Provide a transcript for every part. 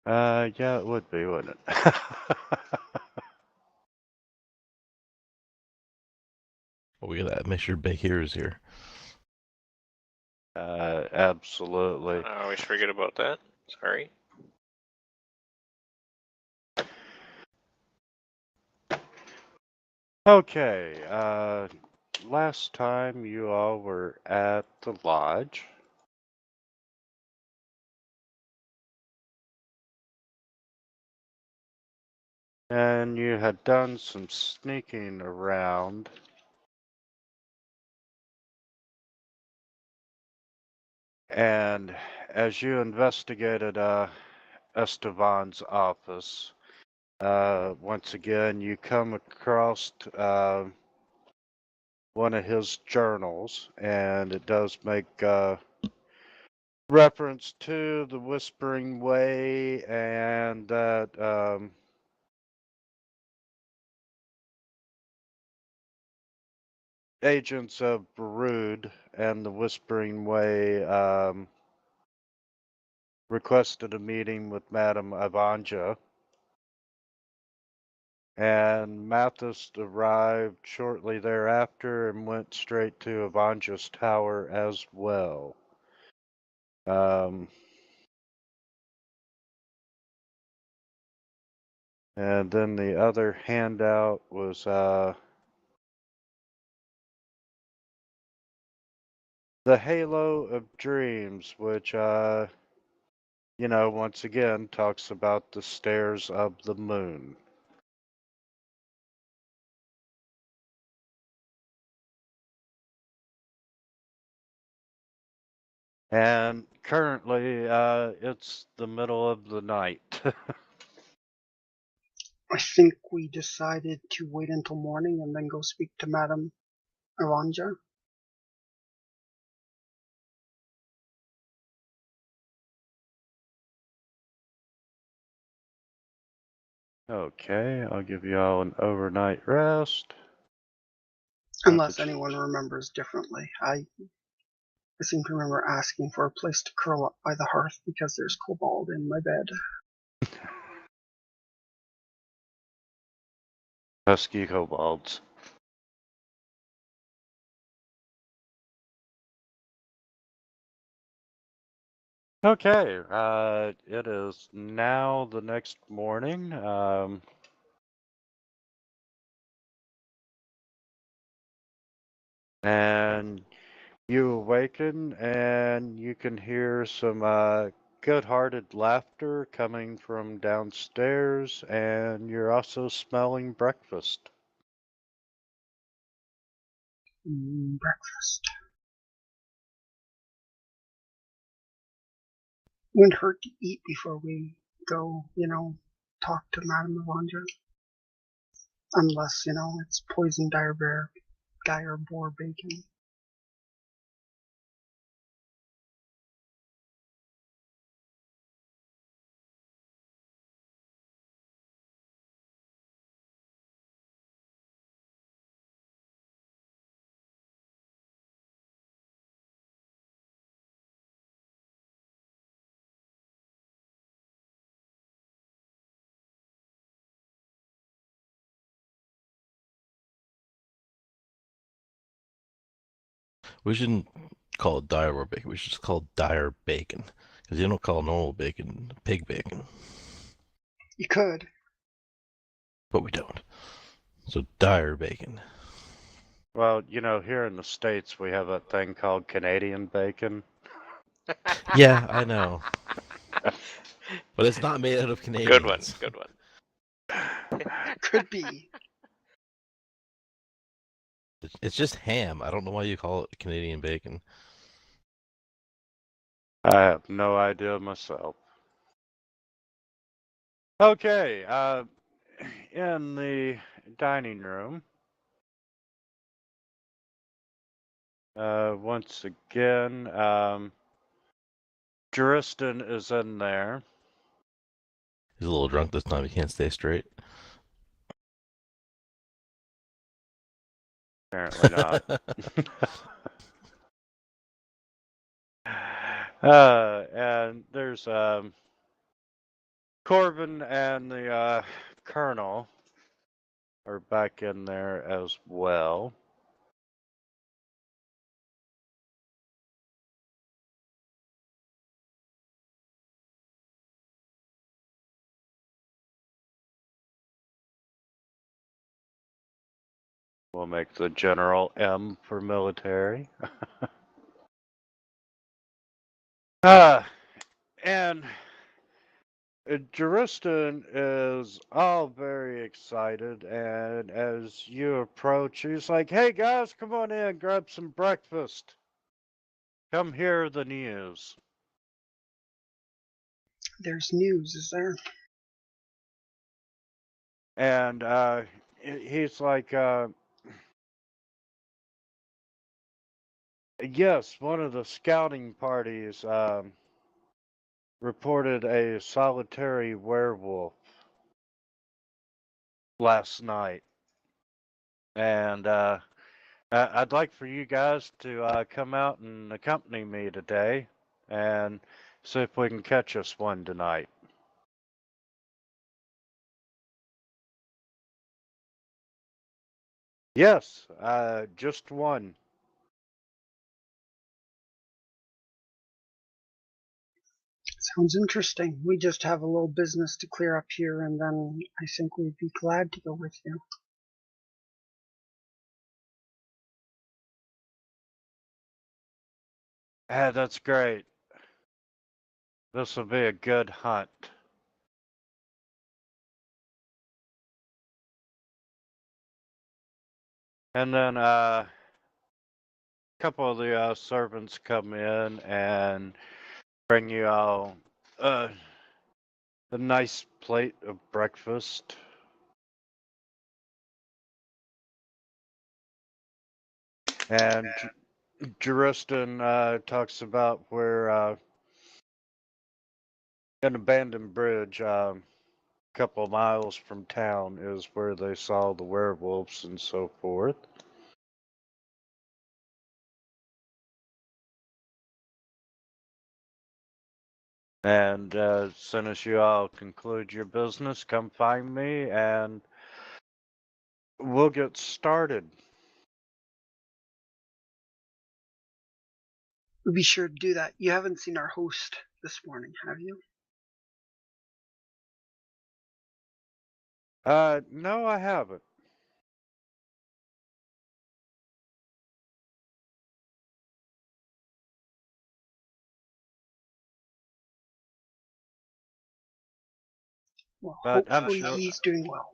Yeah, it would be, wouldn't it? Oh, we gotta make sure Bakir is here. Absolutely. I always forget about that. Sorry. Okay, last time you all were at the lodge. And you had done some sneaking around. And as you investigated Estevan's office, once again you come across one of his journals, and it does make reference to the Whispering Way and that agents of Baroud and the Whispering Way requested a meeting with Madame Ivanja. And Mathis arrived shortly thereafter and went straight to Ivanja's tower as well. And then the other handout was the Halo of Dreams, which, once again talks about the stairs of the moon. And currently, it's the middle of the night. I think we decided to wait until morning and then go speak to Madame Aranja. Okay, I'll give you all an overnight rest. Unless anyone remembers differently. I seem to remember asking for a place to curl up by the hearth because there's kobold in my bed. Pesky kobolds. Okay, it is now the next morning. And you awaken and you can hear some good-hearted laughter coming from downstairs, and you're also smelling breakfast. Breakfast. Wouldn't hurt to eat before we go, talk to Madame Aranja. Unless, it's poisoned dire boar bacon. We shouldn't call it dire bacon. We should just call it dire bacon. Because you don't call normal bacon pig bacon. You could. But we don't. So dire bacon. Well, here in the States, we have a thing called Canadian bacon. Yeah, I know. But it's not made out of Canadians. Good one. Could be. It's just ham. I don't know why you call it Canadian bacon. I have no idea myself. Okay, in the dining room, once again, Juriston is in there. He's a little drunk this time. He can't stay straight. Apparently not. And there's Corbin and the Colonel are back in there as well. We'll make the General M for military. And Juriston is all very excited, and as you approach, he's like, "Hey guys, come on in, grab some breakfast. Come hear the news." There's news, is there? And he's like, "Yes, one of the scouting parties reported a solitary werewolf last night, and I'd like for you guys to come out and accompany me today and see if we can catch us one tonight." Yes, just one. Sounds interesting. We just have a little business to clear up here, and then I think we'd be glad to go with you. That's great. This will be a good hunt. And then a couple of the servants come in and bring you all uh, a nice plate of breakfast. And Juriston talks about where an abandoned bridge, a couple of miles from town, is where they saw the werewolves and so forth. And as soon as you all conclude your business, come find me and we'll get started. We'll be sure to do that. You haven't seen our host this morning, have you? No, I haven't. Well, But I'm hopefully sure, he's doing well.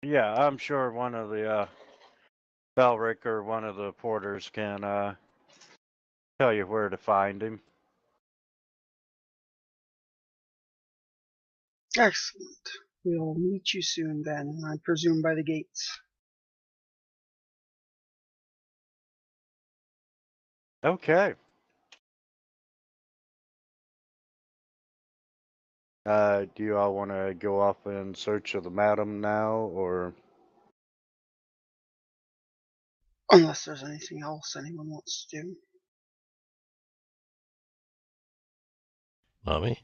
yeah, I'm sure one of the Belric or one of the porters can tell you where to find him. Excellent. We'll meet you soon then, I presume by the gates. Okay. Do you all want to go off in search of the madam now, or? Unless there's anything else anyone wants to do. Not me.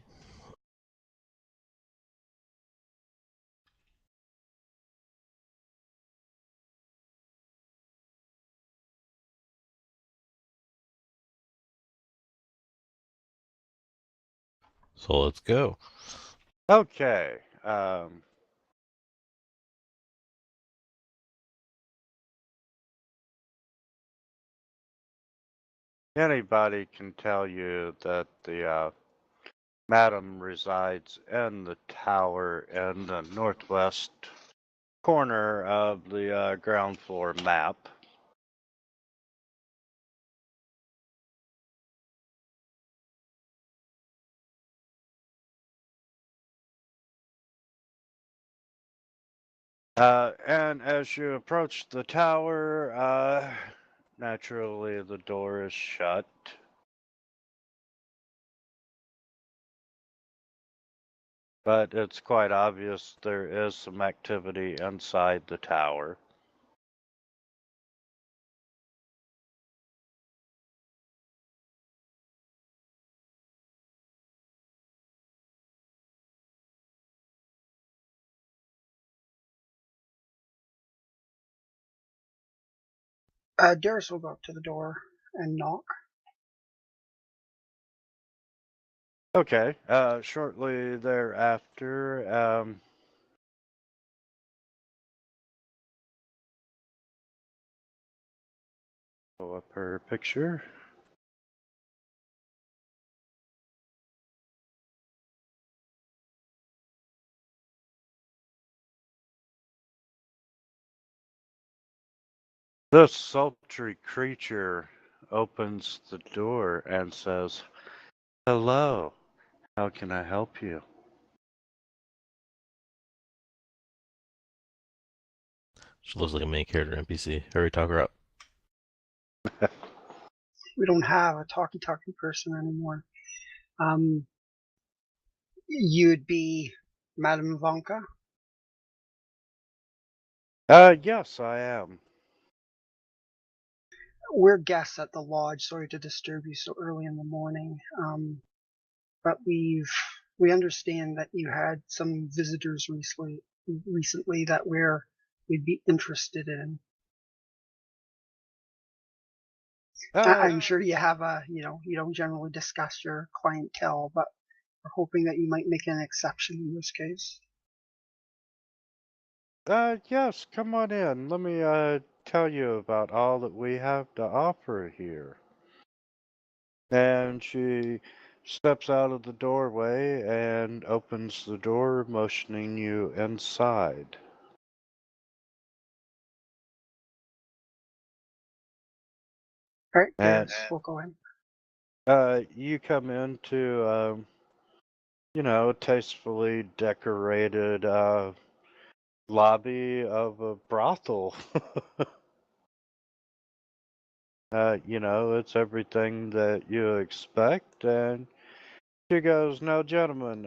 So let's go. Okay. Anybody can tell you that the madam resides in the tower in the northwest corner of the ground floor map. And as you approach the tower, naturally the door is shut. But it's quite obvious there is some activity inside the tower. Darius will go up to the door and knock. Okay. Shortly thereafter, pull up her picture. This sultry creature opens the door and says, "Hello, how can I help you?" She looks like a main character NPC. Hurry, talk her up. We don't have a talkie person anymore. You'd be Madame Ivanka. Yes, I am. We're guests at the lodge. Sorry to disturb you so early in the morning. But we understand that you had some visitors recently that we'd be interested in. I'm sure you have you don't generally discuss your clientele, but we're hoping that you might make an exception in this case. Yes, come on in. Let me, tell you about all that we have to offer here. And she steps out of the doorway and opens the door, motioning you inside. All right, And, Darius, we'll go in. you come into, a tastefully decorated, lobby of a brothel. It's everything that you expect. And she goes, "Now, gentlemen,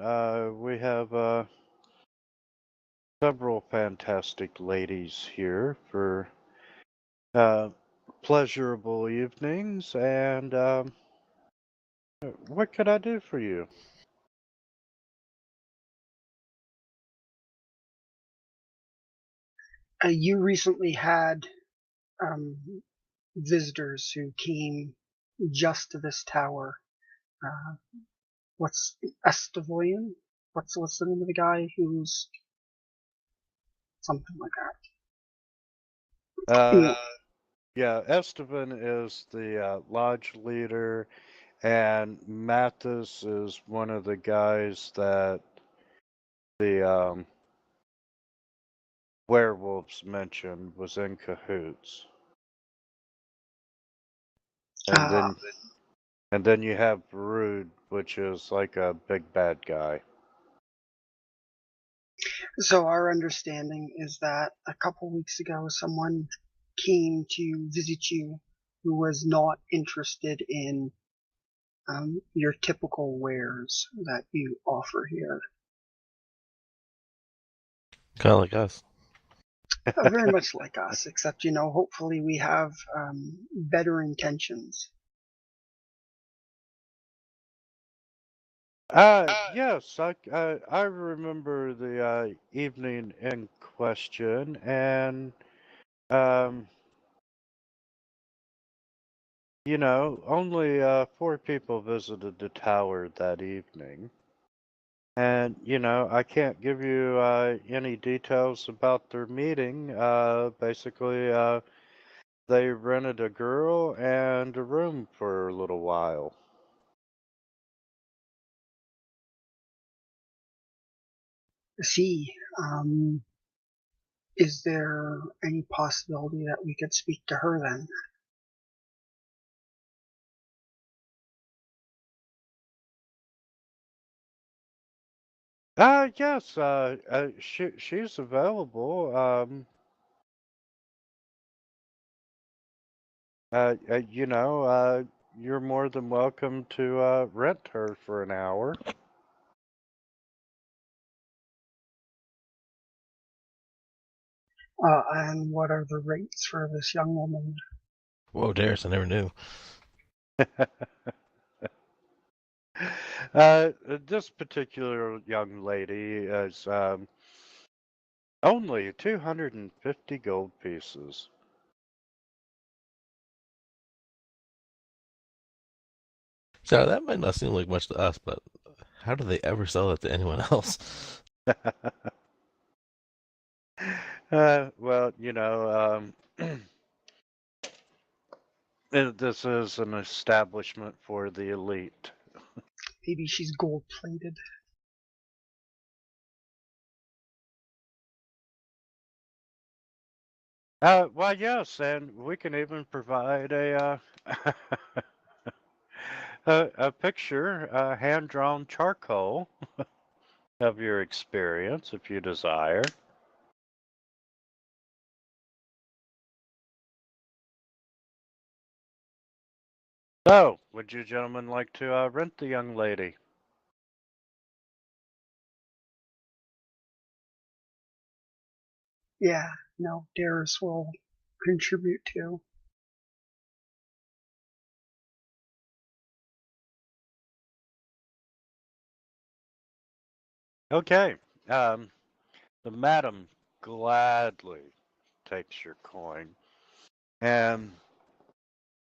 we have several fantastic ladies here for uh, pleasurable evenings. And what could I do for you?" You recently had um, visitors who came just to this tower. Uh, what's Estavoyan? What's the name of the guy who's something like that? Uh, yeah, Esteban is the lodge leader, and Mathis is one of the guys that the werewolves mentioned was in cahoots. And Uh, then you have Brood, which is like a big bad guy. so our understanding is that a couple weeks ago, someone came to visit you who was not interested in your typical wares that you offer here. Kind of like us. Very much like us, except, hopefully we have better intentions. Yes, I remember the evening in question, and um, only 4 people visited the tower that evening. And, I can't give you any details about their meeting. Basically, they rented a girl and a room for a little while. See, is there any possibility that we could speak to her then? Yes, she's available. You know, you're more than welcome to rent her for an hour. And what are the rates for this young woman? Whoa, Darius, I never knew. This particular young lady is only 250 gold pieces. Now, that might not seem like much to us, but how do they ever sell it to anyone else? Well, this is an establishment for the elite. Maybe she's gold plated. Well, yes, and we can even provide a picture, hand-drawn charcoal of your experience, if you desire. So, would you gentlemen like to rent the young lady? Yeah, no, Darius will contribute to. Okay. The madam gladly takes your coin, and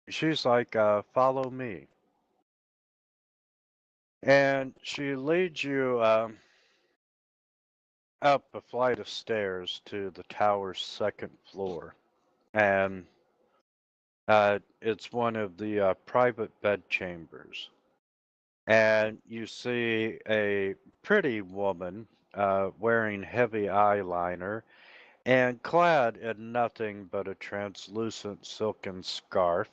she's like, "Follow me," and she leads you up a flight of stairs to the tower's second floor, and it's one of the private bed chambers. And you see a pretty woman wearing heavy eyeliner and clad in nothing but a translucent silken scarf,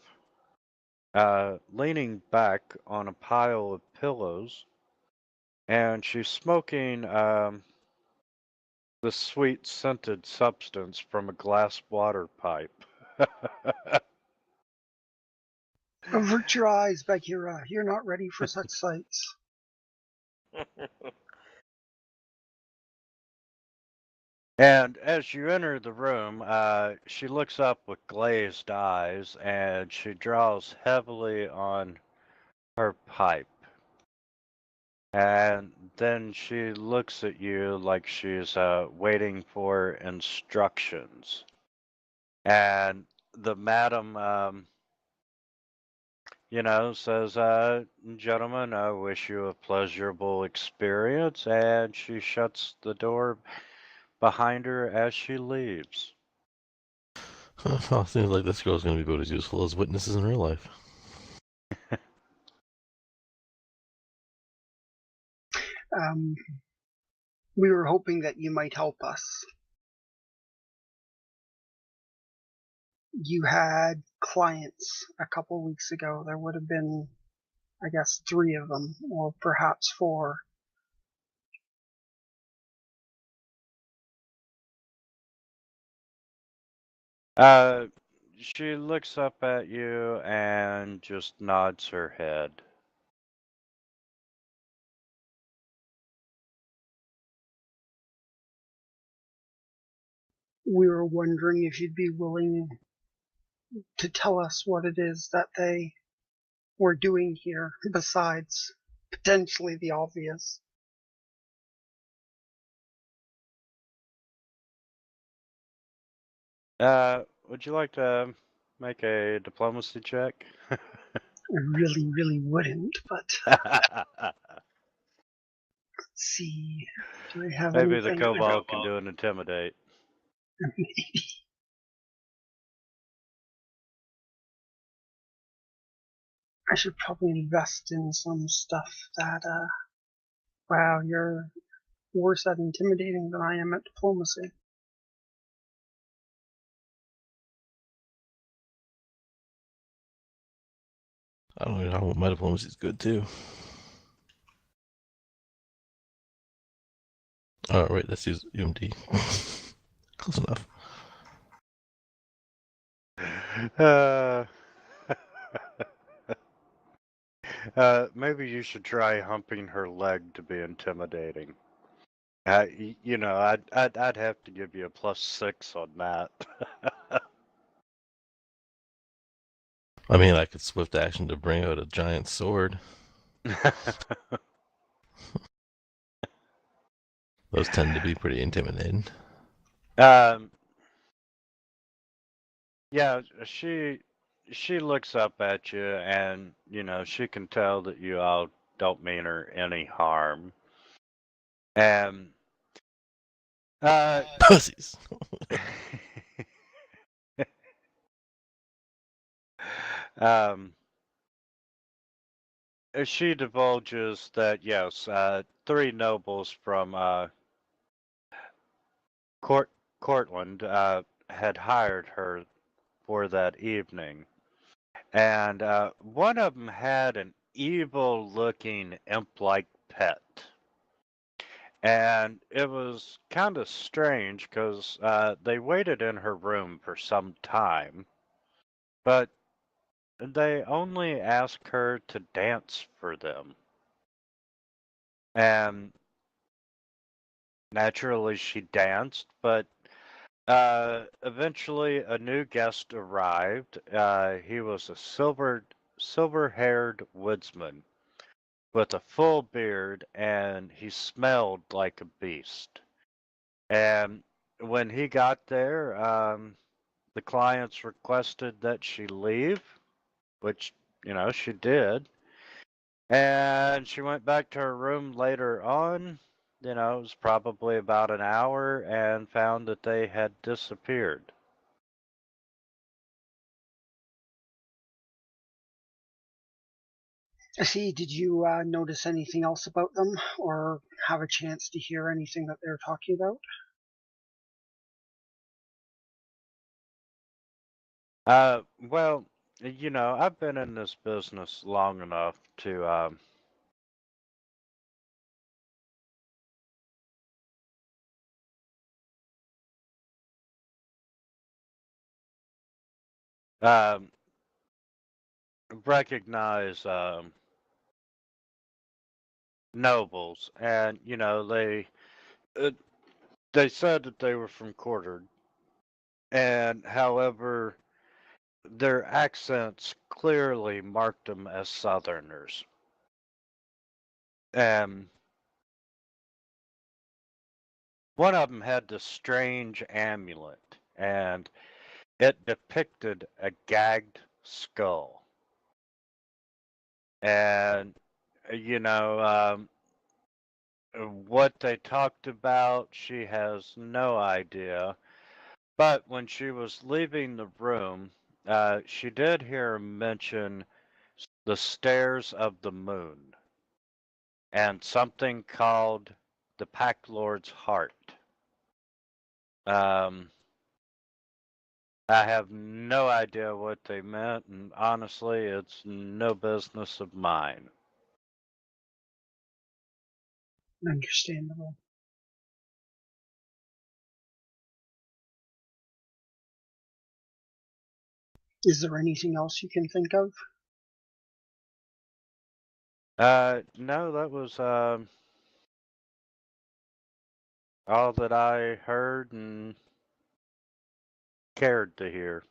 leaning back on a pile of pillows, and she's smoking the sweet scented substance from a glass water pipe. Avert your eyes, Bagheera. You're not ready for such sights. And as you enter the room, she looks up with glazed eyes and she draws heavily on her pipe. And then she looks at you like she's waiting for instructions. And the madam, says, "Gentlemen, I wish you a pleasurable experience." And she shuts the door behind her as she leaves. Well, it seems like this girl's going to be about as useful as witnesses in real life. We were hoping that you might help us. You had clients a couple weeks ago. There would have been, I guess, 3 of them, or perhaps 4. She looks up at you and just nods her head. We were wondering if you'd be willing to tell us what it is that they were doing here, besides potentially the obvious. Would you like to make a diplomacy check? I really, really wouldn't, but let's see. Do I have Maybe the anything? kobold can do an intimidate. Maybe. I should probably invest in some stuff that, wow, you're worse at intimidating than I am at diplomacy. I don't know, my diplomacy is good too. Oh, right, let's use UMD. Close enough. Maybe you should try humping her leg to be intimidating. I'd have to give you a +6 on that. I mean, I could swift action to bring out a giant sword. Those tend to be pretty intimidating. Yeah, she she looks up at you, and she can tell that you all don't mean her any harm. And uh, Pussies. um, she divulges that yes, three nobles from Court Cortland had hired her for that evening, and one of them had an evil-looking imp-like pet. And it was kind of strange because they waited in her room for some time, but they only asked her to dance for them. And naturally, she danced, but eventually a new guest arrived. He was a silver-haired woodsman with a full beard, and he smelled like a beast. And when he got there, the clients requested that she leave, which, she did. And she went back to her room later on. It was probably about an hour, and found that they had disappeared. I see. Did you notice anything else about them, or have a chance to hear anything that they're talking about? Well, I've been in this business long enough to um, recognize nobles, and uh, they said that they were from Quartered, and however, their accents clearly marked them as Southerners. And one of them had this strange amulet, and it depicted a gagged skull. And, you know, um, what they talked about, she has no idea. But when she was leaving the room, she did hear him mention the stairs of the moon and something called the Pack Lord's Heart. Um, I have no idea what they meant, and honestly, it's no business of mine. Understandable. Is there anything else you can think of? No, that was all that I heard and cared to hear.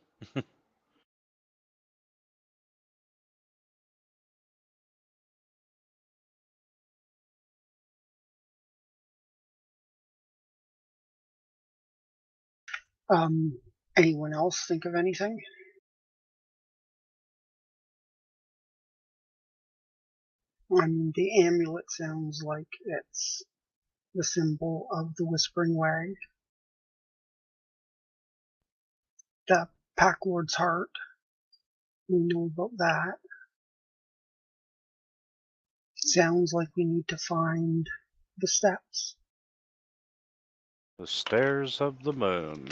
Um, Anyone else think of anything? The amulet sounds like it's the symbol of the Whispering Wag. The Packlord's Heart, we know about that. Sounds like we need to find the steps. The Stairs of the Moon.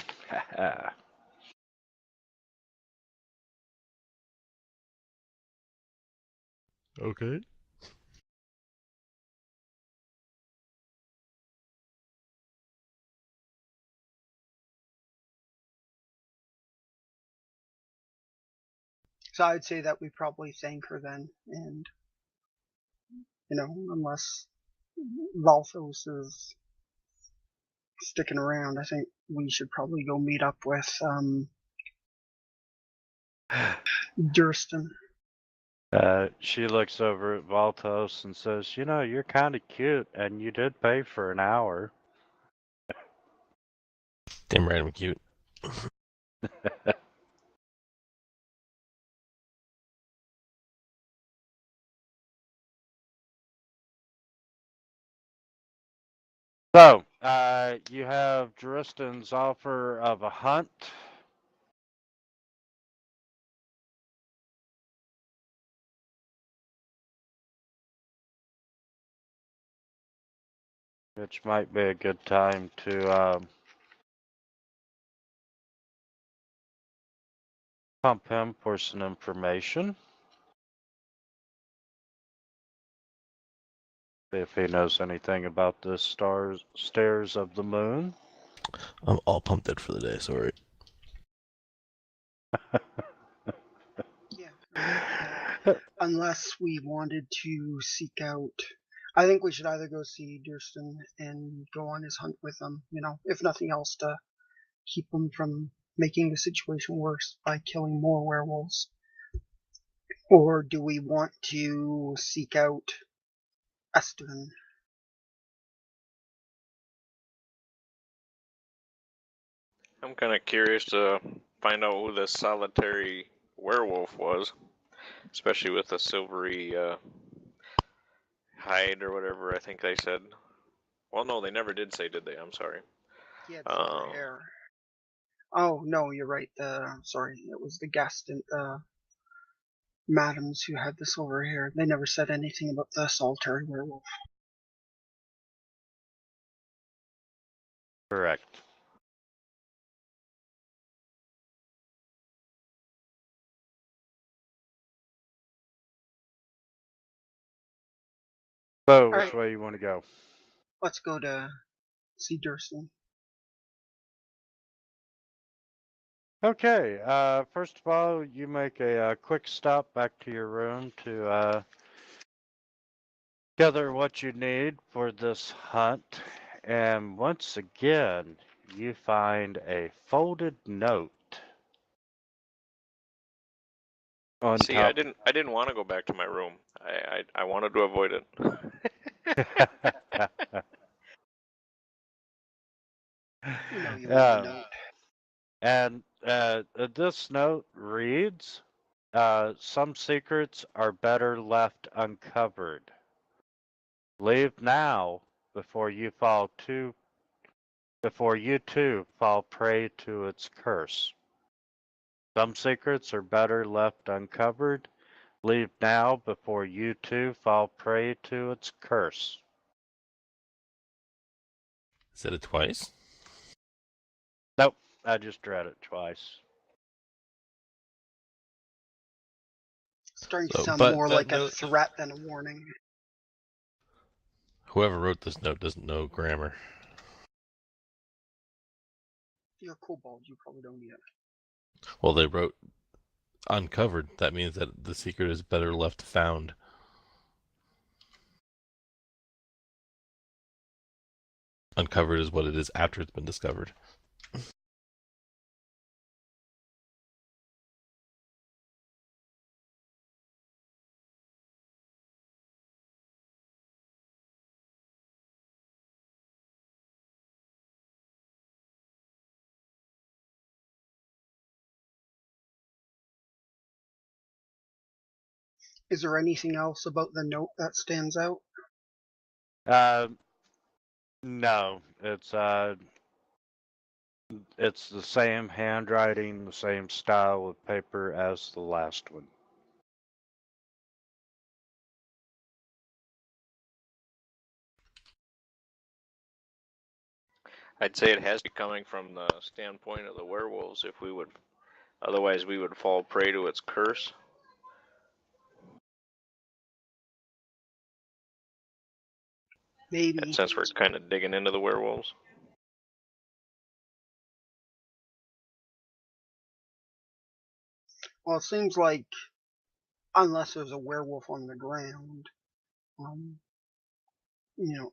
Okay. So I'd say that we probably thank her then, and unless Valthos is sticking around, I think we should probably go meet up with Durston. She looks over at Valtos and says, you're kind of cute, and you did pay for an hour. Damn right I'm cute. So, you have Juristan's offer of a hunt. Which might be a good time to pump him for some information. If he knows anything about the stairs of the moon. I'm all pumped out for the day. Sorry. Yeah. Unless we wanted to seek out, I think we should either go see Durston and go on his hunt with him, if nothing else to keep him from making the situation worse by killing more werewolves. Or do we want to seek out Esteban? I'm kind of curious to find out who this solitary werewolf was, especially with the silvery hide or whatever I think they said. Well, no, they never did say, did they? I'm sorry. He had silver hair. Oh, no, you're right. Sorry, it was the guest and madams who had the silver hair. They never said anything about the solitary werewolf. Correct. So, which way you want to go? Let's go to see Durston. Okay, first of all, you make a quick stop back to your room to gather what you need for this hunt. And once again, you find a folded note on See, I top. didn't want to go back to my room. I wanted to avoid it. You know you want the note. And this note reads, some secrets are better left uncovered. Leave now before you too fall prey to its curse. Some secrets are better left uncovered. Leave now before you too fall prey to its curse. Said it twice. Nope, I just read it twice. Starting to So, sound but more that like a note, threat than a warning. whoever wrote this note doesn't know grammar. If you're a kobold, you probably don't either. Well, they wrote uncovered. That means that the secret is better left found. Uncovered is what it is after it's been discovered. Is there anything else about the note that stands out? No, it's the same handwriting, the same style of paper as the last one. I'd say it has to be coming from the standpoint of the werewolves. If we would, otherwise we would fall prey to its curse. Maybe. And since we're kind of digging into the werewolves. Well, it seems like, unless there's a werewolf on the ground,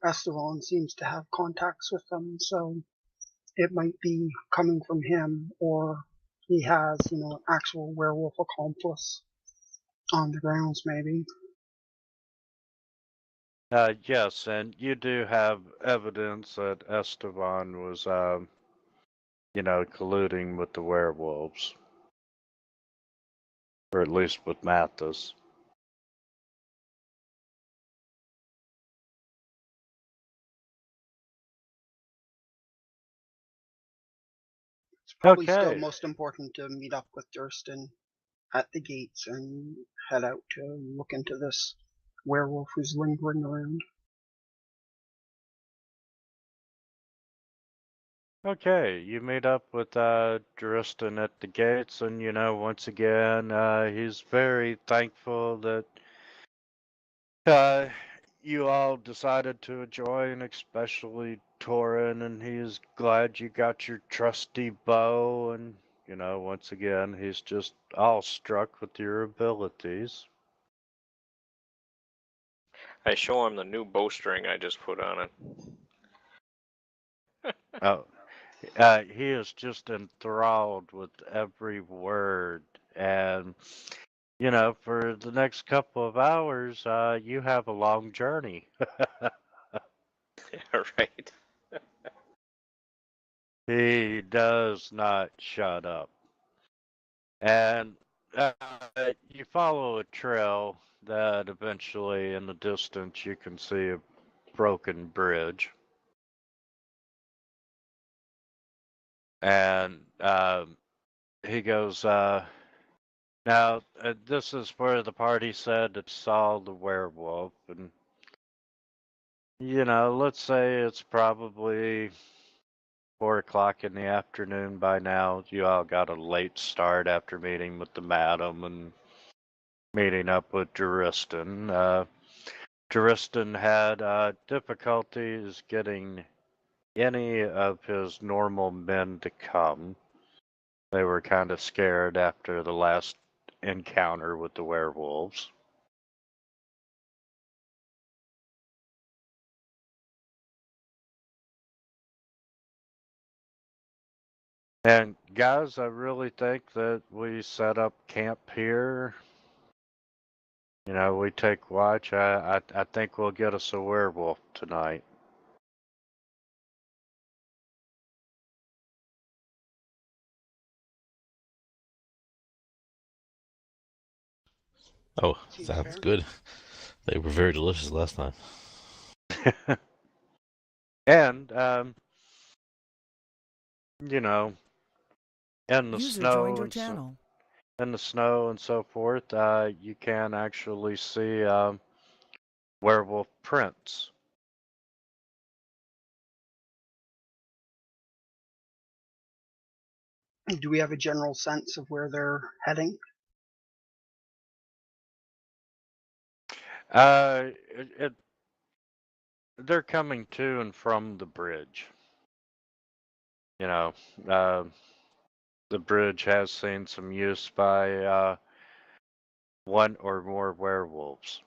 Esteban seems to have contacts with them, so it might be coming from him, or he has, an actual werewolf accomplice on the grounds, maybe. Yes, and you do have evidence that Esteban was, colluding with the werewolves. Or at least with Mathis. It's probably still Okay. most important to meet up with Durston at the gates and head out to look into this werewolf who's lingering around. Okay, you meet up with Driston at the gates, and once again, he's very thankful that uh, you all decided to join, especially Torin, and he's glad you got your trusty bow, and once again, he's just awestruck with your abilities. I show him the new bowstring I just put on it. Oh, he is just enthralled with every word, and for the next couple of hours, you have a long journey. Yeah, right. He does not shut up. And you follow a trail that eventually, in the distance, you can see a broken bridge. And he goes, now, this is where the party said it saw the werewolf. And, let's say it's probably 4 o'clock in the afternoon by now. You all got a late start after meeting with the madam and meeting up with Juriston. Juriston had difficulties getting any of his normal men to come. They were kind of scared after the last encounter with the werewolves. And guys, I really think that we set up camp here. We take watch. I think we'll get us a werewolf tonight. Oh, Seems sounds fair. good. They were very delicious last time. And you know, in the User joined snow your and so channel. in the snow and so forth, you can actually see werewolf prints. Do we have a general sense of where they're heading? They're coming to and from the bridge. You know, uh, the bridge has seen some use by one or more werewolves.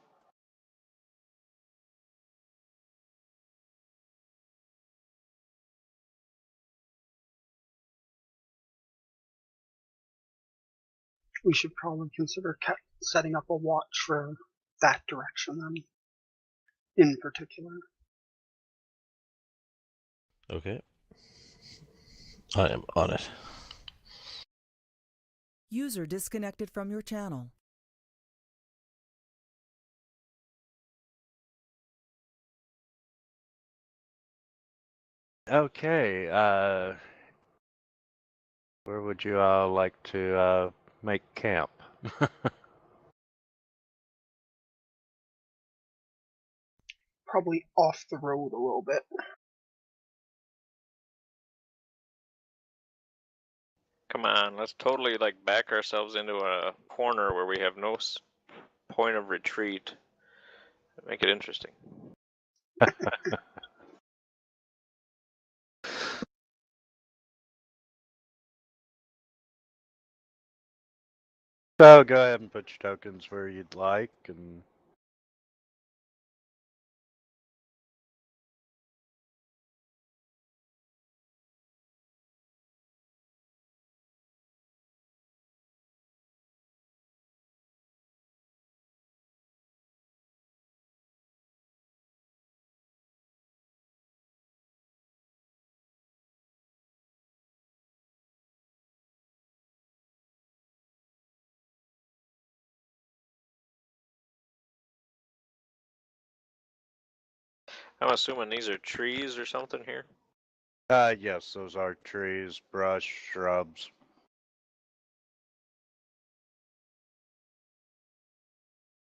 We should probably consider setting up a watch for that direction then, in particular. Okay. I am on it. User disconnected from your channel. Okay, where would you all like to make camp? Probably off the road a little bit. Come on, let's totally back ourselves into a corner where we have no point of retreat. Make it interesting. So go ahead and put your tokens where you'd like, and I'm assuming these are trees or something here. Yes, those are trees, brush, shrubs.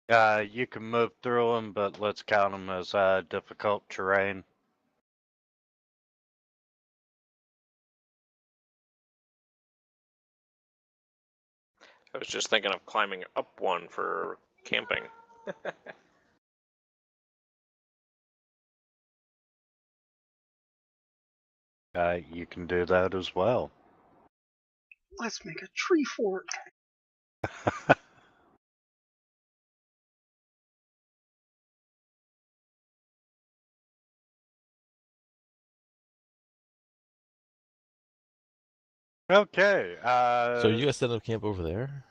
You can move through them, but let's count them as difficult terrain. I was just thinking of climbing up one for camping. You can do that as well. Let's make a tree fort. Okay. So you guys set up camp over there?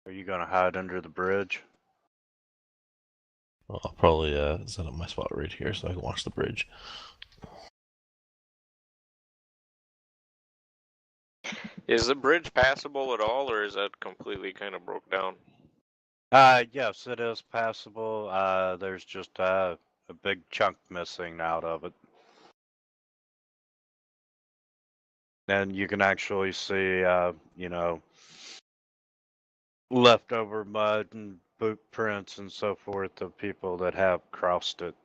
Are you gonna hide under the bridge? Well, I'll probably set up my spot right here so I can watch the bridge. Is the bridge passable at all, or is that completely kind of broke down? Yes, it is passable. There's just a big chunk missing out of it. And you can actually see, leftover mud and boot prints and so forth of people that have crossed it.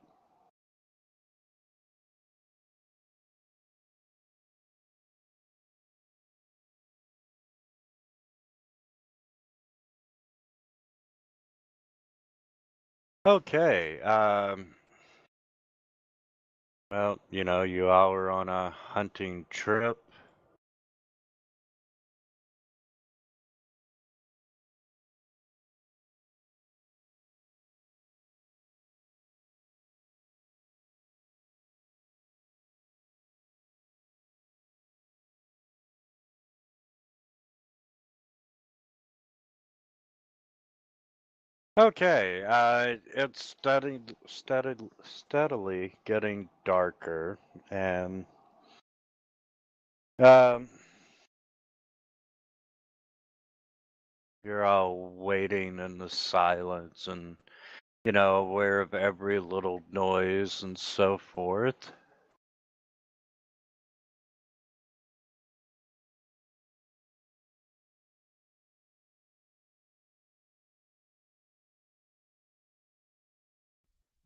Okay. Well, you all are on a hunting trip. Okay, it's steadily getting darker, and um, you're all waiting in the silence and, aware of every little noise and so forth.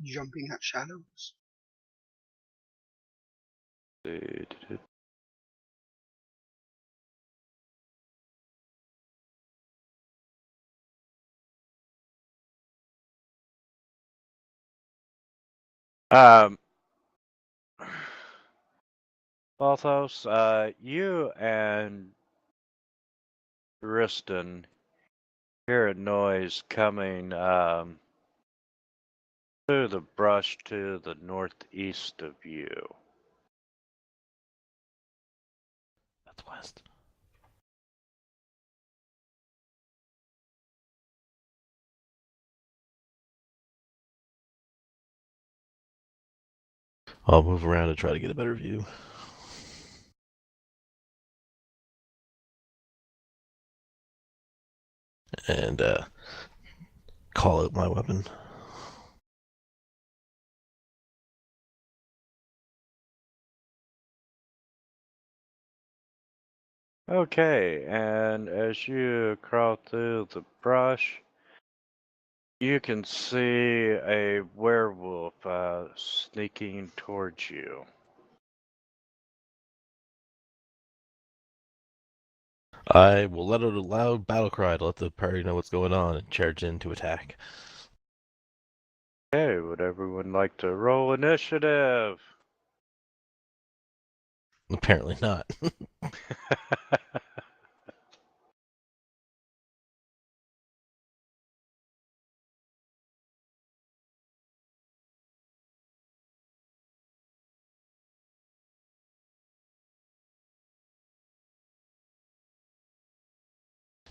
Jumping at shadows. Um, Balthos, you and Riston hear a noise coming through the brush to the northeast of you. That's west. I'll move around and try to get a better view. And call out my weapon. Okay, and as you crawl through the brush, you can see a werewolf sneaking towards you. I will let out a loud battle cry to let the party know what's going on and charge in to attack. Okay, would everyone like to roll initiative? Apparently not.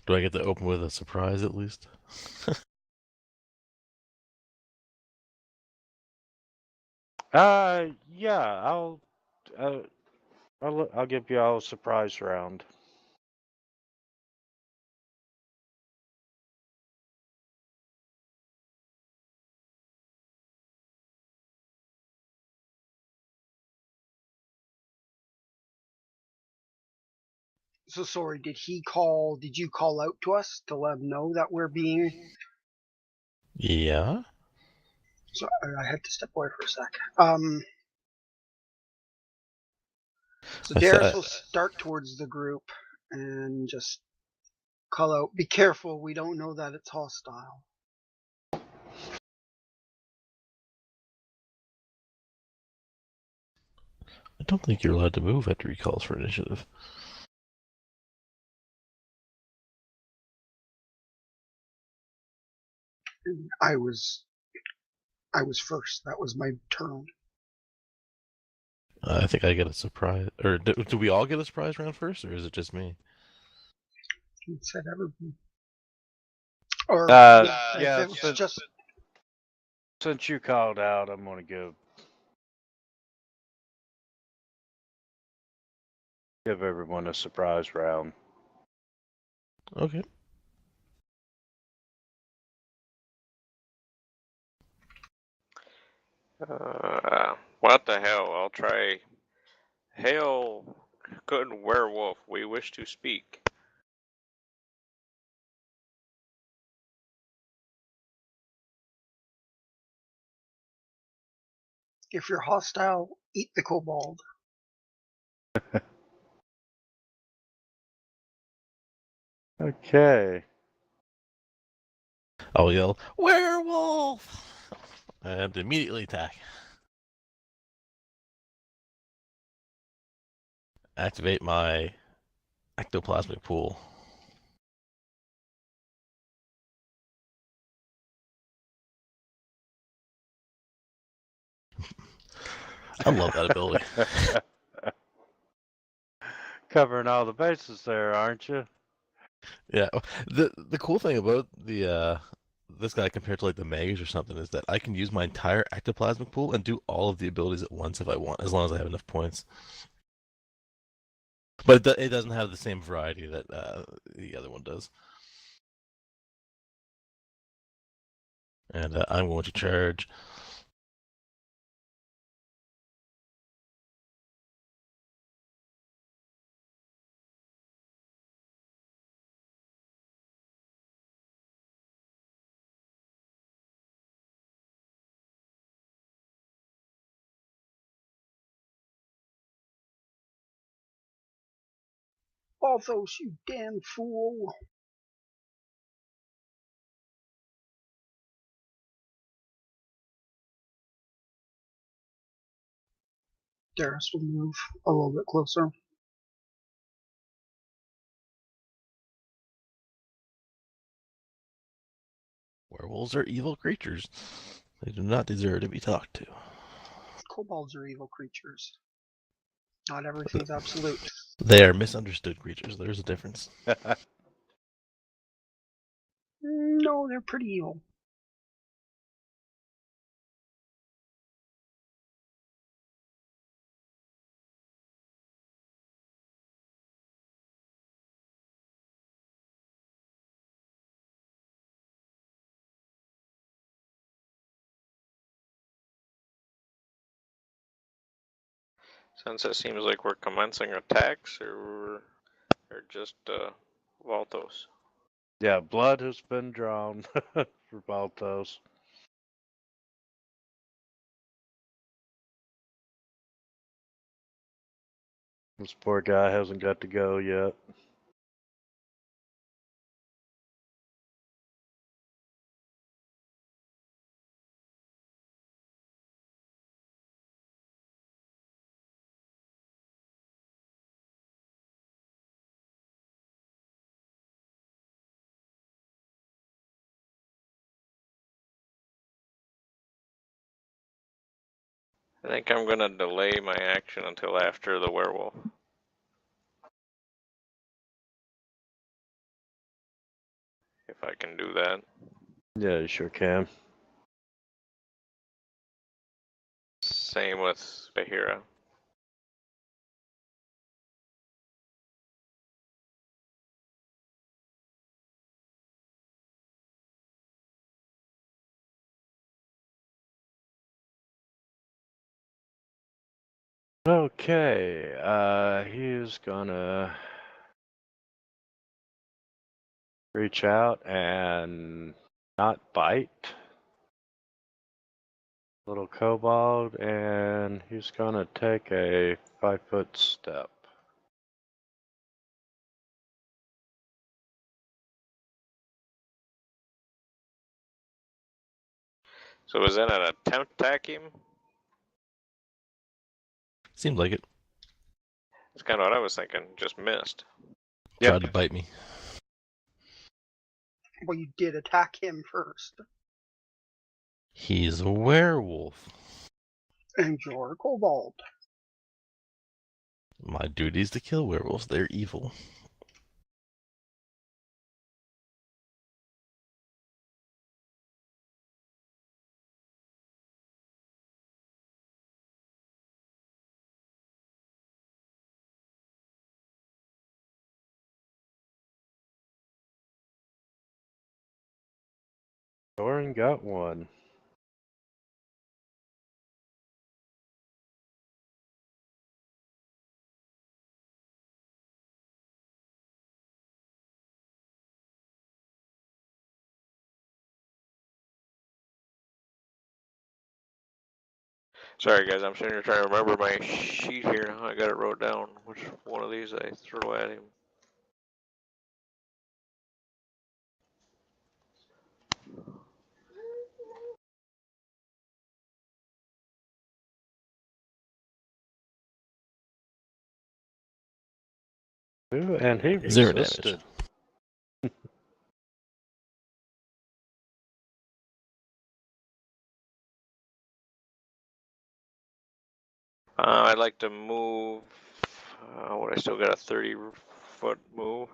Do I get to open with a surprise at least? Yeah, uh, I'll give you all a surprise round. So sorry, did you call out to us to let him know that we're being... Yeah? So I had to step away for a sec. So I Darius said, will start towards the group and just call out, be careful, we don't know that it's hostile. I don't think you're allowed to move after he calls for initiative. And I was first. That was my turn. I think I get a surprise. Or do we all get a surprise round first, or is it just me? It said everyone. Or yeah, if it was just since you called out, I'm gonna give everyone a surprise round. Okay. What the hell? I'll try. Hail, good werewolf, we wish to speak. if you're hostile, eat the kobold. Okay. I'll yell, werewolf! And immediately attack. Activate my ectoplasmic pool. I love that ability. Covering all the bases there, aren't you? Yeah. The cool thing about the this guy compared to like the mages or something is that I can use my entire ectoplasmic pool and do all of the abilities at once if I want, as long as I have enough points. But it doesn't have the same variety that the other one does. And I'm going to charge. Balthos, you damn fool. Darius will move a little bit closer. Werewolves are evil creatures. They do not deserve to be talked to. Kobolds are evil creatures. Not everything's absolute. They are misunderstood creatures. There's a difference. No, they're pretty evil. Since it seems like we're commencing attacks, or just Valtos. Yeah, blood has been drawn for Baltos. This poor guy hasn't got to go yet. I think I'm gonna delay my action until after the werewolf. If I can do that. Yeah, you sure can. Same with Bahira. Okay, he's gonna reach out and not bite. Little kobold, and he's gonna take a 5-foot step. So was that an attempt to attack him? Seemed like it. That's kind of what I was thinking. Just missed. Yep. Tried to bite me. Well, you did attack him first. He's a werewolf. And you're a kobold. My duty is to kill werewolves. They're evil. Doran got one. Sorry, guys. I'm sitting here trying to remember my sheet here. I got it wrote down. Which one of these I throw at him? Ooh, and he 0 damage. resisted. I'd like to move. What? I still got a 30-foot move.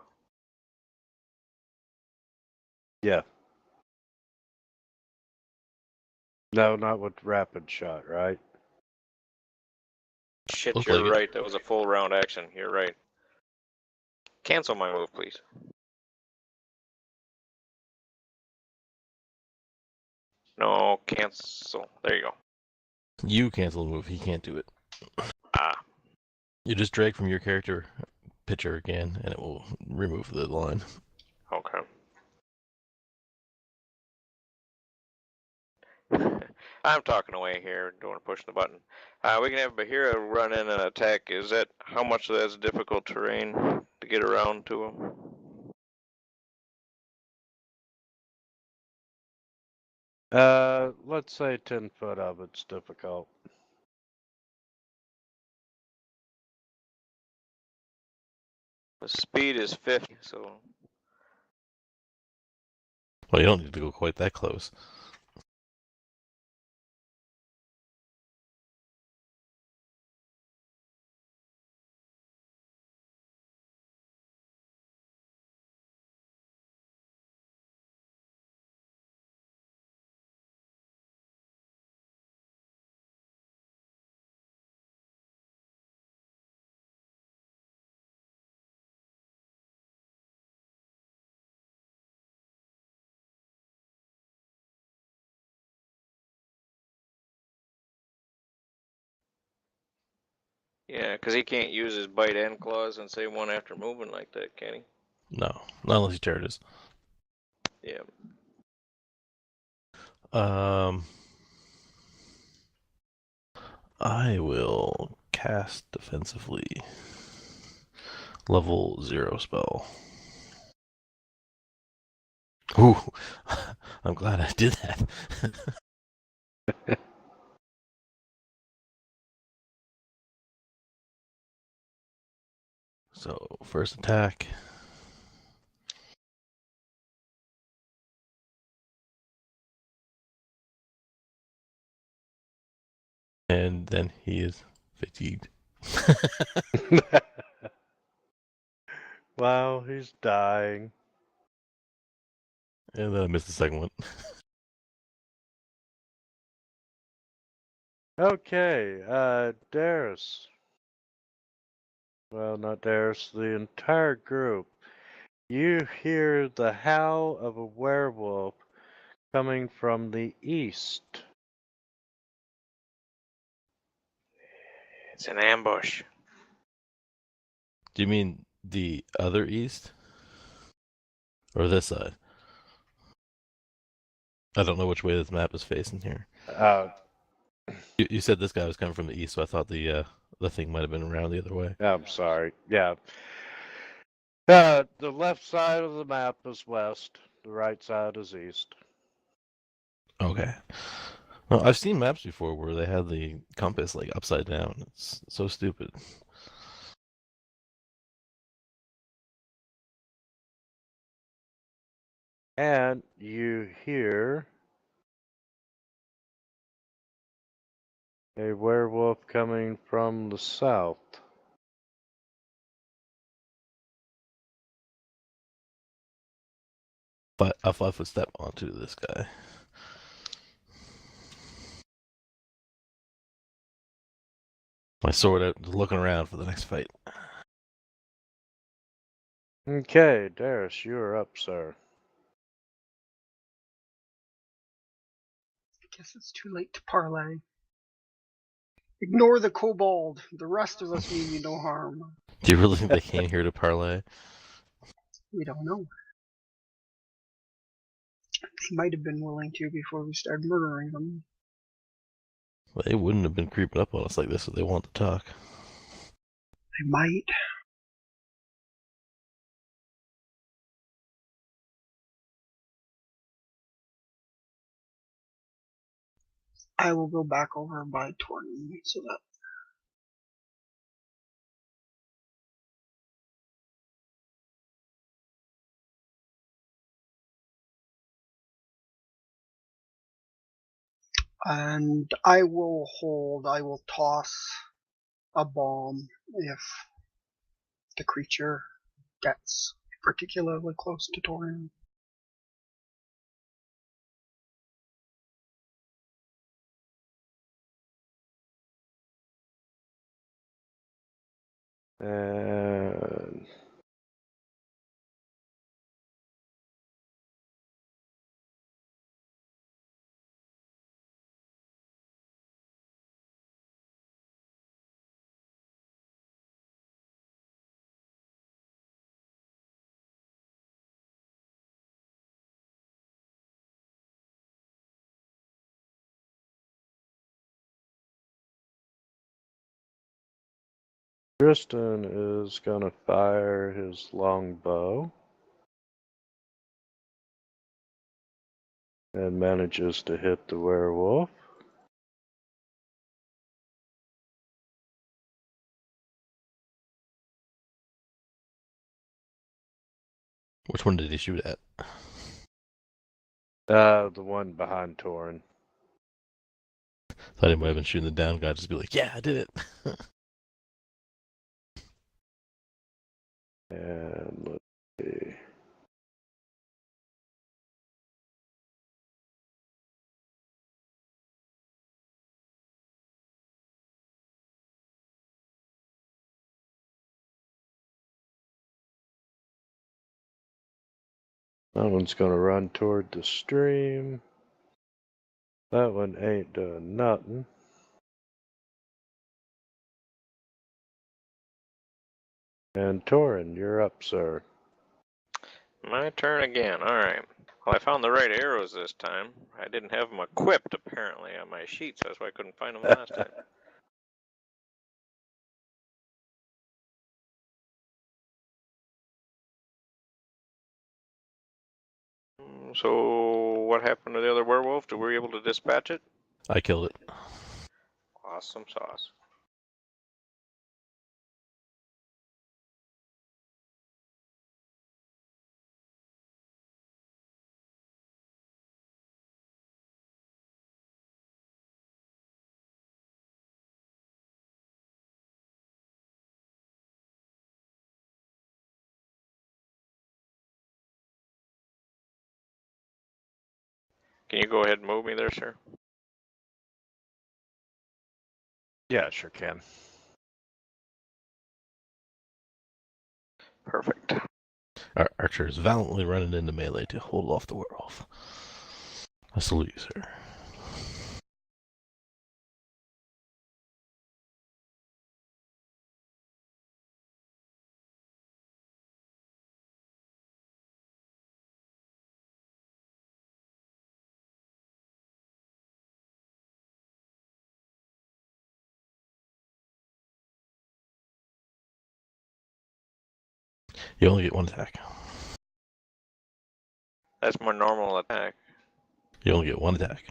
Yeah. No, not with rapid shot, right? Shit, Looked you're like it. right. That was a full round action. You're right. Cancel my move, please. No, cancel. There you go. You cancel the move. He can't do it. Ah, You just drag from your character picture again, and it will remove the line. okay. I'm talking away here, don't want to push the button. We can have Bahira run in and attack. Is that how much of that's difficult terrain to get around to him? Let's say 10 foot of it's difficult. The speed is 50, so Well, you don't need to go quite that close. yeah, because he can't use his bite and claws and say one after moving like that, can he? No, not unless you tear it is. Yeah. I will cast defensively. Level 0 spell. Ooh, I'm glad I did that. So, first attack. And then he is fatigued. Wow, he's dying. And then I missed the second one. Okay, Darius. Well, not Darius, the entire group. You hear the howl of a werewolf coming from the east. It's an ambush. Do you mean the other east? Or this side. I don't know which way this map is facing here. Uh, You said this guy was coming from the east, so I thought the thing might have been around the other way. I'm sorry. Yeah. The left side of the map is west. The right side is east. Okay. Well, I've seen maps before where they had the compass like upside down. It's so stupid. And you hear a werewolf coming from the south. A 5-foot step onto this guy. My sword out, just looking around for the next fight. Okay, Darius, you're up, sir. I guess it's too late to parlay. Ignore the kobold. The rest of us mean you no harm. Do you really think they came here to parlay? We don't know. They might have been willing to before we started murdering them. Well, they wouldn't have been creeping up on us like this if they wanted to talk. They might. I will go back over by Torn so that and I will hold. I will toss a bomb if the creature gets particularly close to Torian. And Tristan is gonna fire his longbow and manages to hit the werewolf. Which one did he shoot at? The one behind Torin. Thought he might have been shooting the down guy, just be like, yeah, I did it. And let's see. That one's gonna run toward the stream. That one ain't doing nothing. And Torin, you're up, sir. My turn again. Alright. Well, I found the right arrows this time. I didn't have them equipped, apparently, on my sheets. That's why I couldn't find them last time. So, what happened to the other werewolf? Were we able to dispatch it? I killed it. Awesome sauce. Can you go ahead and move me there, sir? Yeah, sure can. Perfect. Our archer is valiantly running into melee to hold off the werewolf. I salute you, sir. You only get one attack. That's my normal attack. You only get one attack.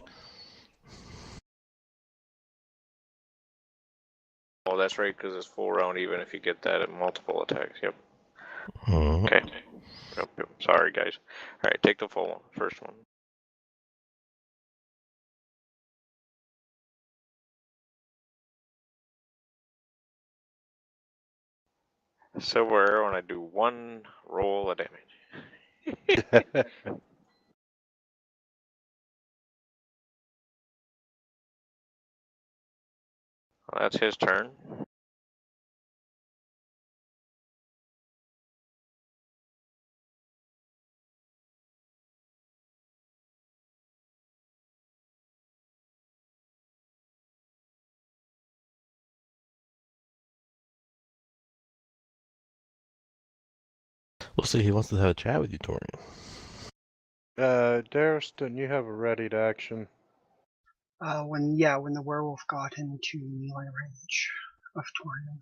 Oh, that's right, because it's full round even if you get that at multiple attacks. Yep. Mhm. Okay. Yep. Sorry, guys. All right, take the full one. First one. Silver arrow, and I do one roll of damage. Well, that's his turn. We'll see. He wants to have a chat with you, Torian. Darius, didn't you have a ready to action? When the werewolf got into melee range of Torian.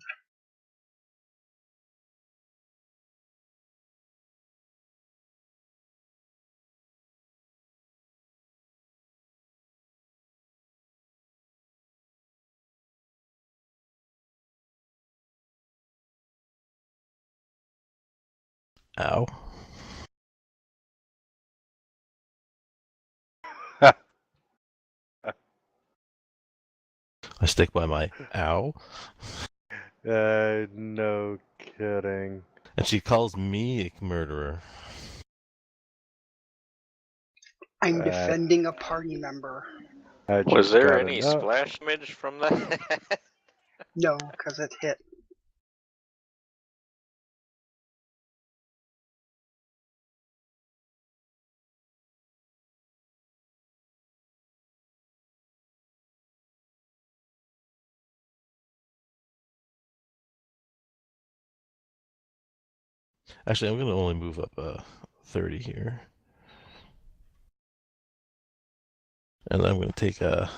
Ow. I stick by my ow. No kidding. And she calls me a murderer. I'm Uh, defending a party member. I Was just there got any enough. splash damage from that? No, because it hit. Actually, I'm going to only move up 30 here. And then I'm going to take a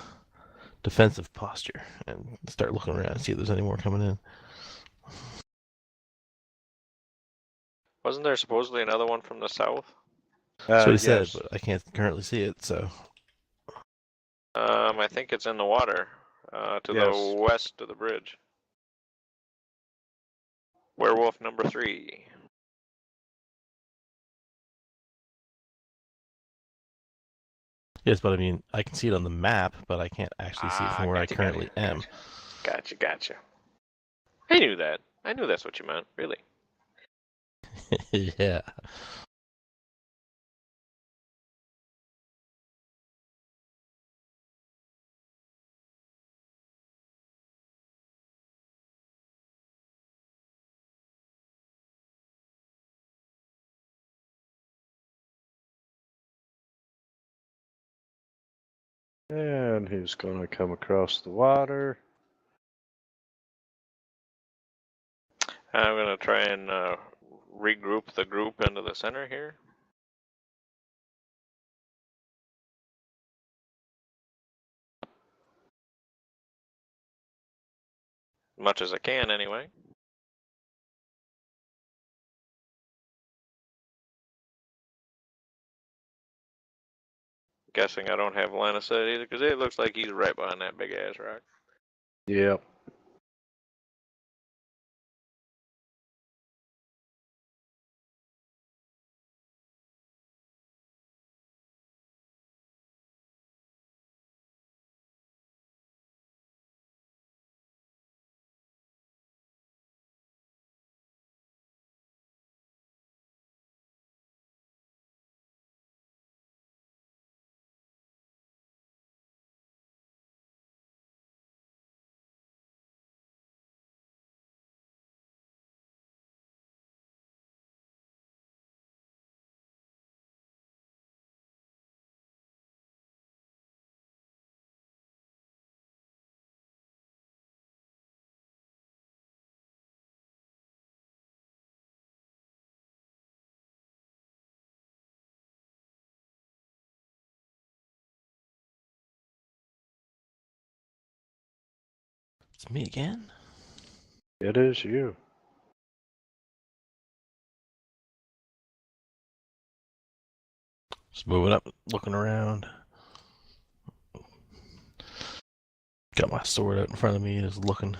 defensive posture and start looking around and see if there's any more coming in. Wasn't there supposedly another one from the south? That's what he said, Yes. but I can't currently see it, so. I think it's in the water, to Yes. the west of the bridge. Werewolf number 3. Yes, but I mean, I can see it on the map, but I can't actually see it from where I currently am. Gotcha. I knew that. I knew that's what you meant, really. Yeah. And he's gonna come across the water. I'm going to try and regroup the group into the center here. As much as I can, anyway. Guessing I don't have line of sight either, because it looks like he's right behind that big ass rock. Yep. It's me again? It is you. Just moving up, looking around. Got my sword out in front of me, just looking.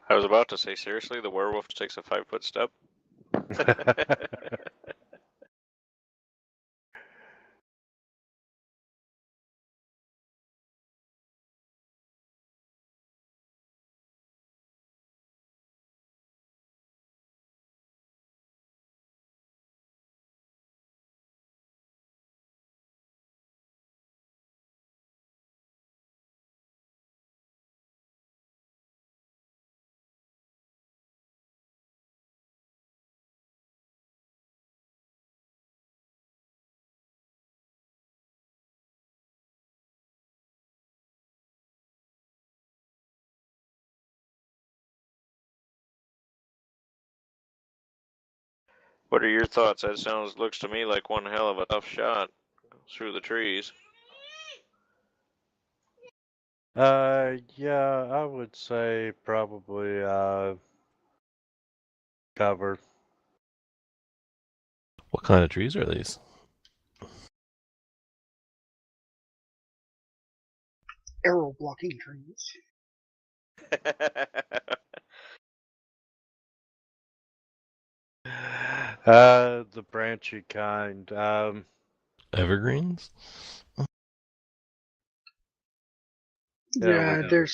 I was about to say, seriously, the werewolf takes a 5-foot step? What are your thoughts? That looks to me like one hell of a tough shot through the trees. Yeah, I would say probably cover. What kind of trees are these? Arrow blocking trees. The branchy kind. Evergreens? Yeah, we know.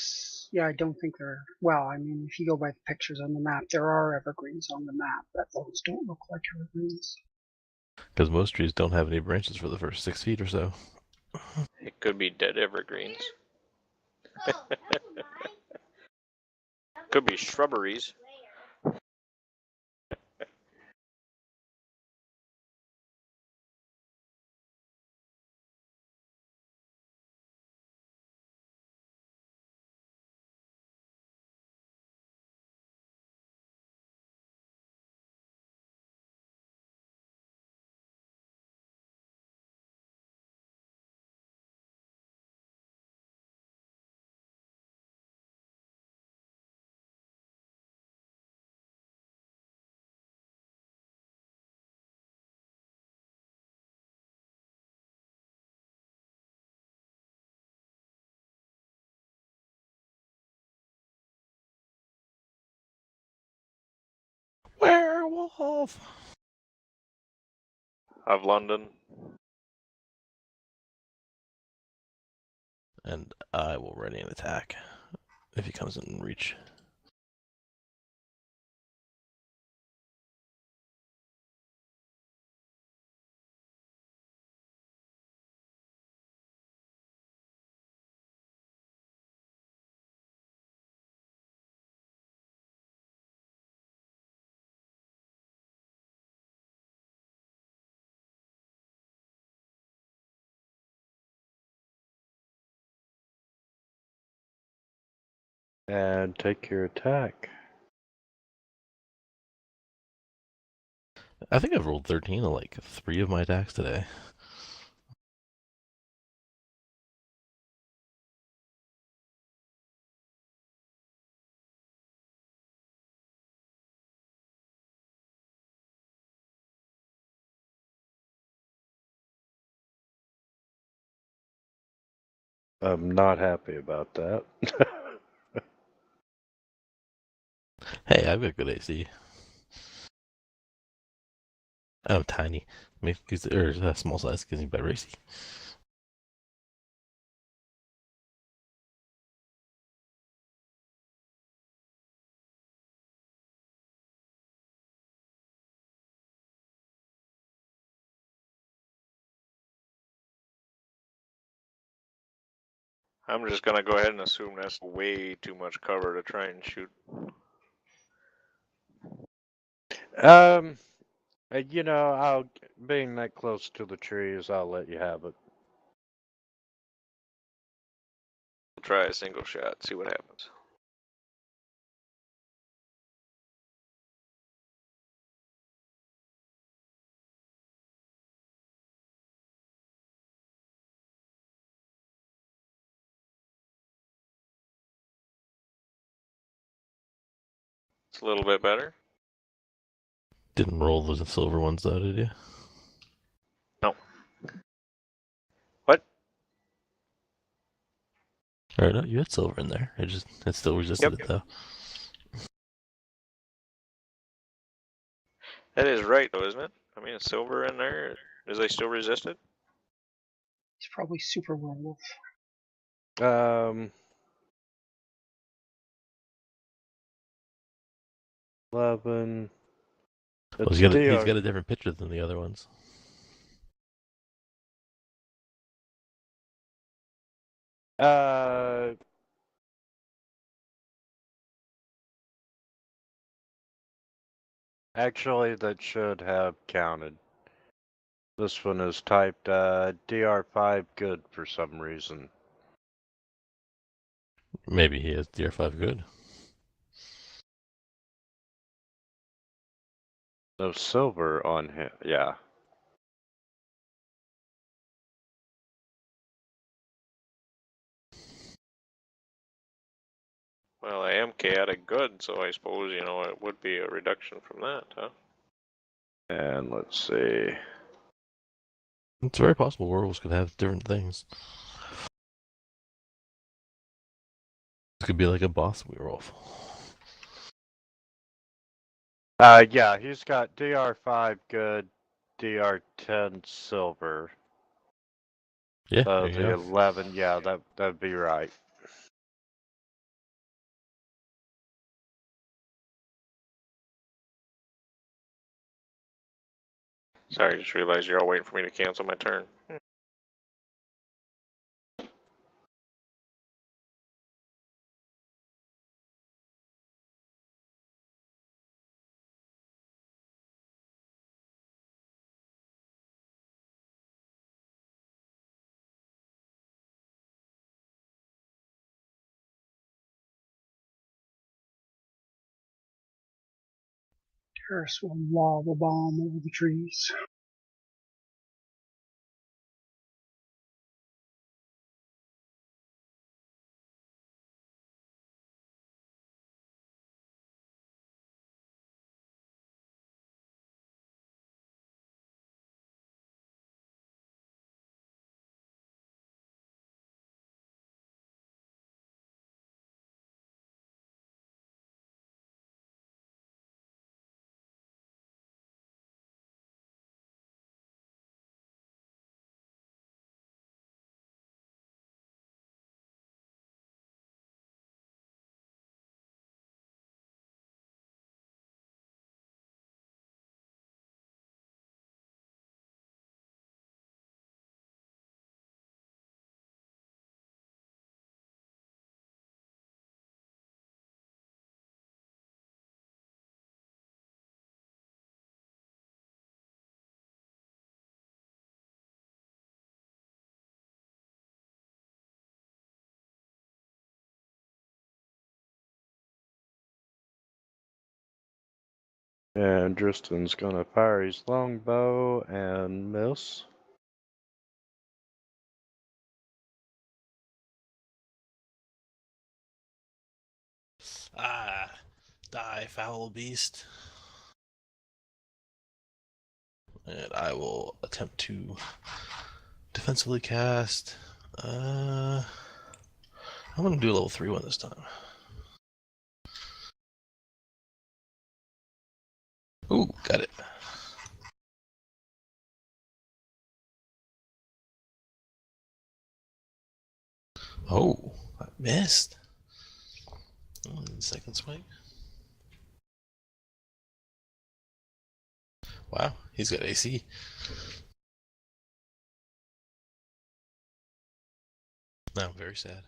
I don't think there. Well, I mean, if you go by the pictures on the map, there are evergreens on the map, but those don't look like evergreens. Because most trees don't have any branches for the first 6 feet or so. It could be dead evergreens. Could be shrubberies. Werewolf! Of London. And I will ready an attack if he comes in reach. And take your attack. I think I've rolled 13 on like 3 of my attacks today. I'm not happy about that. Hey, I've got good AC. I'm tiny. Small size gives me better AC. I'm just gonna go ahead and assume that's way too much cover to try and shoot. You know, I'll being that close to the trees, I'll let you have it. We'll try a single shot, see what happens. It's a little bit better. Didn't roll the silver ones though, did you? No. What? Or no, you had silver in there. It still resisted it though. That is right, though, isn't it? I mean, it's silver in there. Does they still resist it? It's probably super werewolf. Um, 11. Well, It's he's DR. got a different picture than the other ones. Actually, that should have counted. This one is typed DR5 good for some reason. Maybe he has DR5 good. No silver on him. Yeah. Well, I am chaotic good, so I suppose, you know, it would be a reduction from that, huh? And let's see. It's very possible werewolves could have different things. This could be like a boss werewolf. Yeah, he's got DR5 good, DR10 silver. Yeah, So there you the go. 11, yeah, that'd be right. Sorry, I just realized you're all waiting for me to cancel my turn. Terrace will lava bomb over the trees. And Dristan's gonna fire his longbow and miss. Ah, die, foul beast. And I will attempt to defensively cast. I'm gonna do a level 3 one this time. Ooh, got it. Oh, I missed. Oh, second swing. Wow, he's got AC. No, I'm very sad.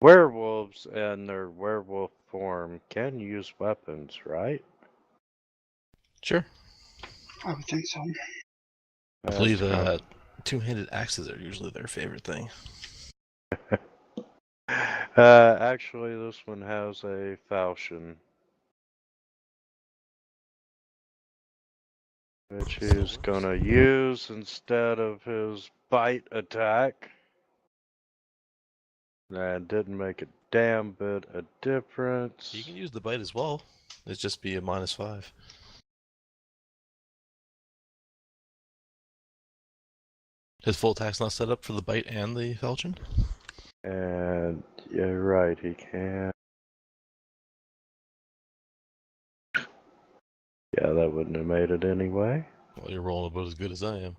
werewolves in their werewolf form can use weapons, right? Sure. I would think so. I That's believe kind two-handed axes are usually their favorite thing. Actually, this one has a falchion, which he's gonna use instead of his bite attack. That didn't make a damn bit of difference. You can use the bite as well. It's just be a -5. His full attack's not set up for the bite and the falchion? And yeah, right, he can. Yeah, that wouldn't have made it anyway. Well, you're rolling about as good as I am.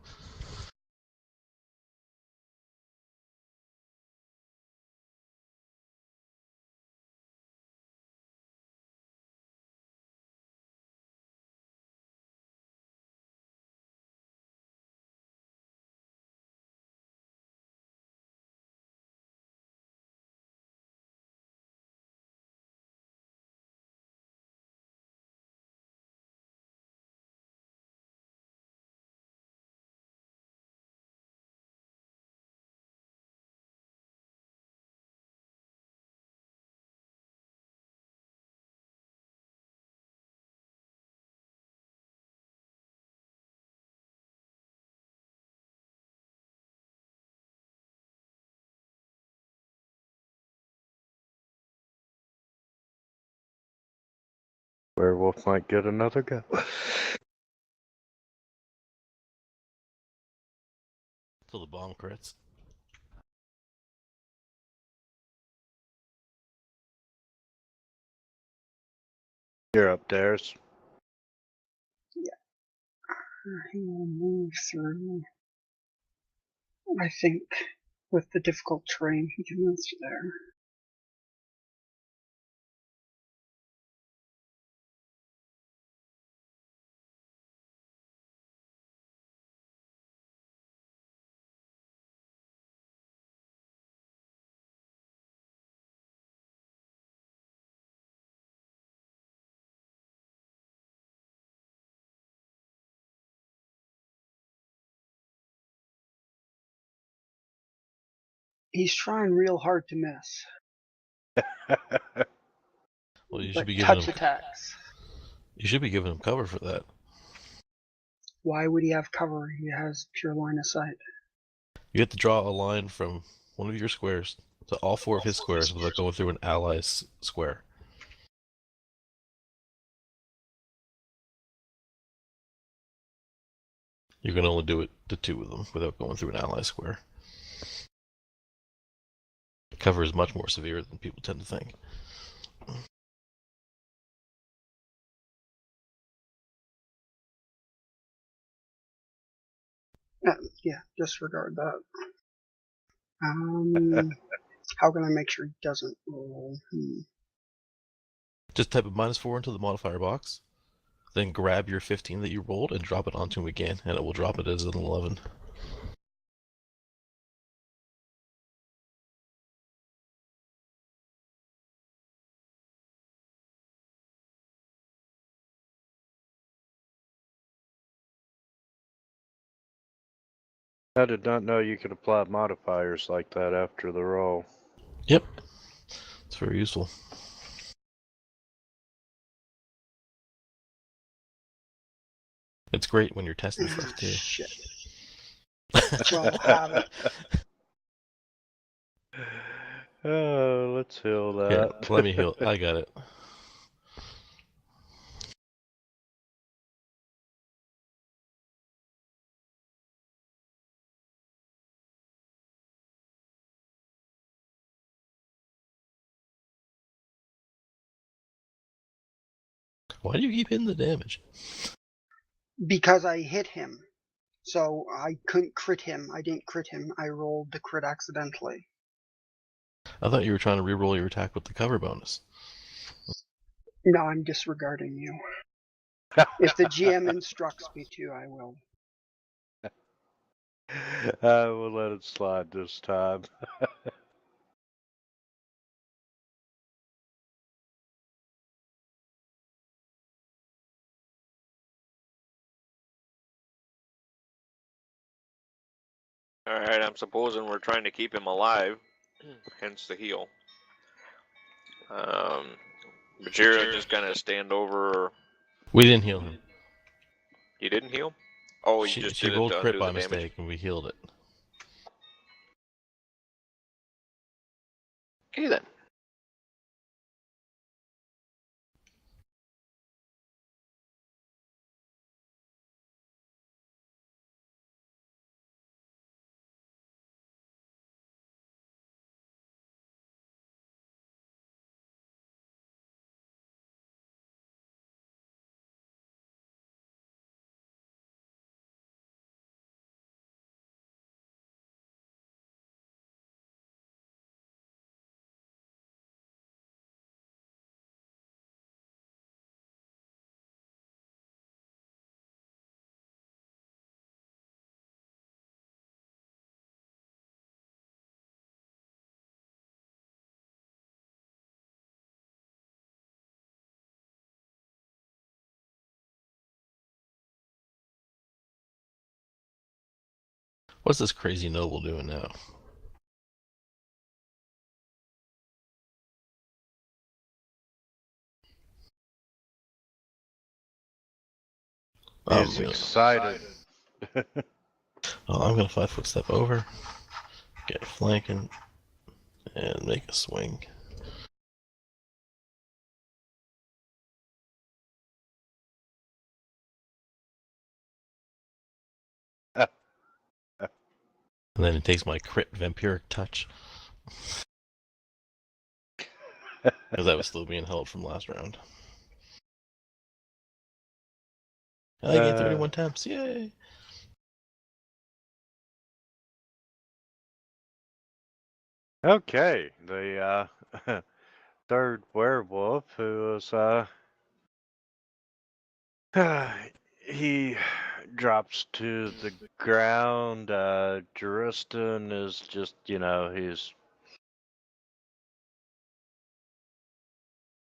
Werewolf might get another go. Till the bomb crits. You're up, Dares. He will move through. I think with the difficult terrain, he can move through there. He's trying real hard to miss, Well, you should but be giving touch him. attacks. You should be giving him cover for that. Why would he have cover? He has pure line of sight. You have to draw a line from one of your squares to all 4 of his squares without going through an ally's square. You can only do it to 2 of them without going through an ally square. Cover is much more severe than people tend to think. Yeah, disregard that. How can I make sure he doesn't roll? Just type a -4 into the modifier box, then grab your 15 that you rolled and drop it onto him again, and it will drop it as an 11. I did not know you could apply modifiers like that after the roll. Yep. It's very useful. It's great when you're testing stuff too. Shit. Well, have it. Oh, let's heal Here, that. let me heal. I got it. Why do you keep hitting the damage? Because I hit him. So I couldn't crit him. I didn't crit him. I rolled the crit accidentally. I thought you were trying to reroll your attack with the cover bonus. No, I'm disregarding you. If the GM instructs me to, I will. I will let it slide this time. Alright, I'm supposing we're trying to keep him alive, hence the heal. But you're just gonna stand over. We didn't heal him. You didn't heal? Oh, you She just she did it rolled to crit undo by the damage. mistake, and we healed it. Okay then. What's this crazy noble doing now? He's I'm excited. gonna 5-foot step over, get flanking, and make a swing. And then it takes my crit vampiric touch. Because I was still being held from last round. I get 31 temps, yay! Okay, the third werewolf who was he drops to the ground. Juriston is just, he's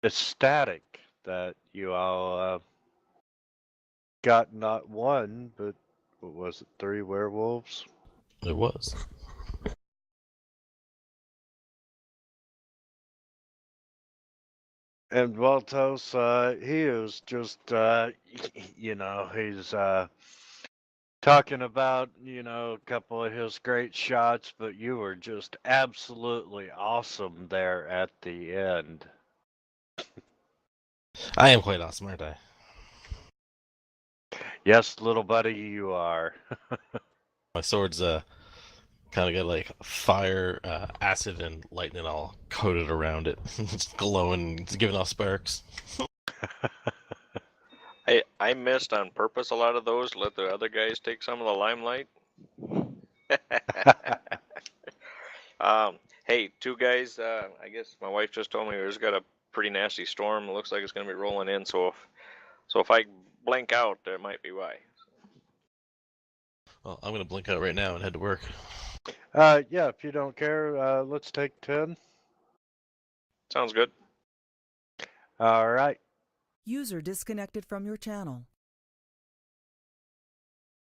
ecstatic that you all got not one, but what was it, 3 werewolves? It was. And Valtos, he is just, he's talking about, a couple of his great shots, but you were just absolutely awesome there at the end. I am quite awesome, aren't I? Yes, little buddy, you are. My sword's kind of got like fire, acid, and lightning all coated around it. It's glowing, it's giving off sparks. I missed on purpose a lot of those. Let the other guys take some of the limelight. Hey, 2 guys. I guess my wife just told me there's got a pretty nasty storm. It looks like it's gonna be rolling in. So if I blink out, that might be why. Well, I'm gonna blink out right now and head to work. Yeah, if you don't care, let's take 10. Sounds good. All right. User disconnected from your channel.